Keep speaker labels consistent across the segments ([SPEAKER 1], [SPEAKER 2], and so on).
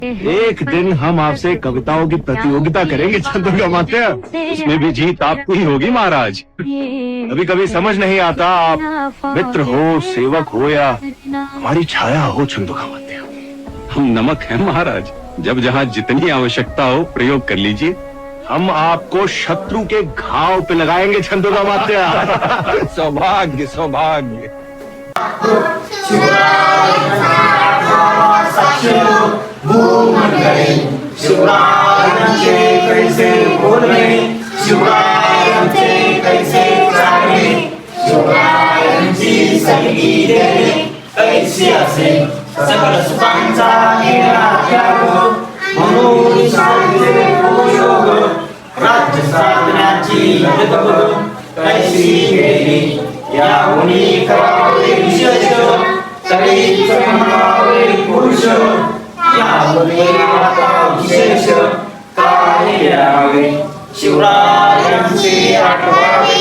[SPEAKER 1] एक दिन हम आपसे कविताओं की प्रतियोगिता करेंगे चंद्रिका मात्या। उसमें भी जीत आपकी ही होगी महाराज। कभी कभी समझ नहीं आता, आप मित्र हो, सेवक हो या हमारी छाया हो चंद्रिका मात्या।
[SPEAKER 2] हम नमक हैं महाराज, जब जहाँ जितनी आवश्यकता हो प्रयोग कर लीजिए।
[SPEAKER 1] हम आपको शत्रु के घाव पे लगाएंगे चंद्रिका मात्या।
[SPEAKER 2] सौभाग्य सौभाग्य।
[SPEAKER 3] शिवरायांचे कैसे बोलणे, शिवरायांचे कैसे चालणे, शिवरायांची संगी देणे कैसी असे सकल सुखांचा केला त्याग, म्हणून साधले तो योग राज्य साधण्याची जगबग कैसी केली, याहुनी करावे विशेष तरी म्हणावे पुरुष, यामुळे आता विशेष काय द्यावे, शिवरायांचे आठवावे,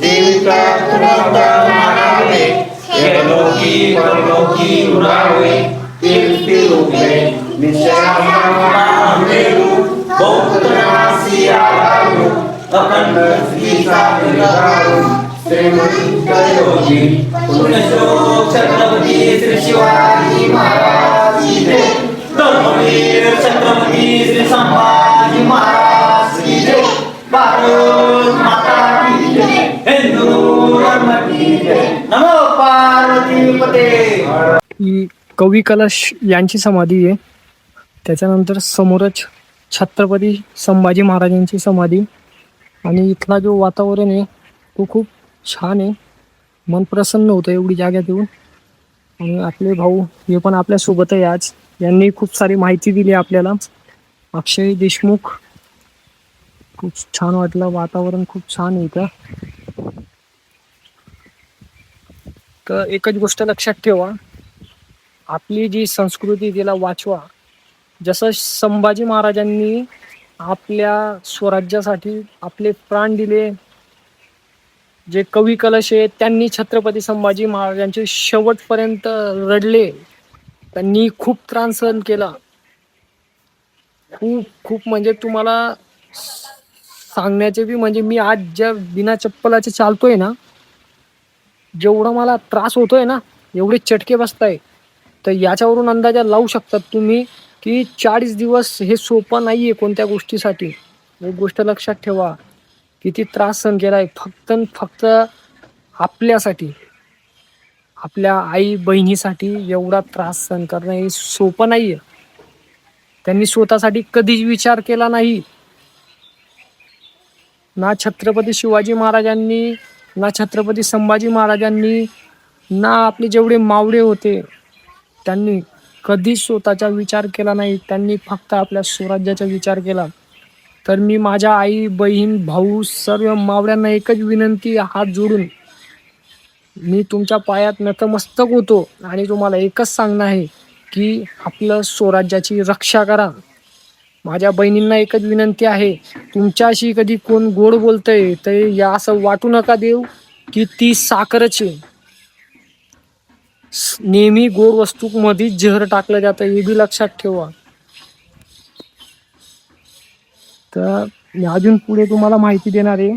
[SPEAKER 3] देविका तुला मानावे, लोकी परलोकी उरावे, तिरुपे निश्चयाला मेरू, बहुतनासी आलारू, अखंड श्रीचा निरारू, श्रीमंत योगी पुण्यश्लोक छत्रपती श्री शिवाजी महाराज की जय, धर्मवीर छत्रपती श्री संभाजी महाराज की जय, भारत माता की जय, हिंदू धर्म की जय, नमो पार्वती पते।
[SPEAKER 4] ही कवी कलश यांची समाधी आहे, त्याच्यानंतर समोरच छत्रपती संभाजी महाराजांची समाधी, आणि इथला जो वातावरण आहे तो खूप छान आहे, मन प्रसन्न होतं एवढी जाग्यात येऊन। आणि आपले भाऊ हे पण आपल्यासोबत आहे आज, यांनी खूप सारी माहिती दिली आपल्याला, अक्षय देशमुख। खूप छान वाटलं, वातावरण खूप छान आहे इथं। तर एकच गोष्ट लक्षात ठेवा, आपली जी संस्कृती तिला वाचवा। जसं संभाजी महाराजांनी आपल्या स्वराज्यासाठी आपले प्राण दिले, जे कवी कलश आहेत त्यांनी छत्रपती संभाजी महाराजांचे शेवटपर्यंत रडले, त्यांनी खूप त्रास सहन केला, खूप खूप म्हणजे तुम्हाला सांगण्याचे बी म्हणजे मी आज ज्या बिना चप्पलाचे चालतोय ना, जेवढा मला त्रास होतोय ना, एवढे चटके बसताय, तर याच्यावरून अंदाजा लावू शकतात तुम्ही की 40 दिवस हे सोपं नाही आहे कोणत्या गोष्टीसाठी। एक गोष्ट लक्षात ठेवा, किती त्रास सहन केला आहे फक्त फक्त आपल्यासाठी, आपल्या आई बहिणीसाठी एवढा त्रास सहन करणं हे सोपं नाही आहे। त्यांनी स्वतःसाठी कधीच विचार केला नाही, ना छत्रपती शिवाजी महाराजांनी, ना छत्रपती संभाजी महाराजांनी, ना आपले जेवढे मावळे होते त्यांनी कधीच स्वतःचा विचार केला नाही, त्यांनी फक्त आपल्या स्वराज्याचा विचार केला। तर मी माझ्या आई बहीण भाऊ सर्व मावळ्यांना एकच विनंती, हात जोडून मी तुमच्या पायात नतमस्तक होतो, आणि तुम्हाला एकच सांगणं आहे की आपलं स्वराज्याची रक्षा करा। माझ्या बहिणींना एकच विनंती आहे, तुमच्याशी कधी कोण गोड बोलतंय तर या असं वाटू नका देऊ की ती साखरच आहे, नेहमी गोड वस्तूमध्ये जहर टाकलं जातं, हे बी लक्षात ठेवा। तर मी अजून पुढे तुम्हाला माहिती देणार आहे।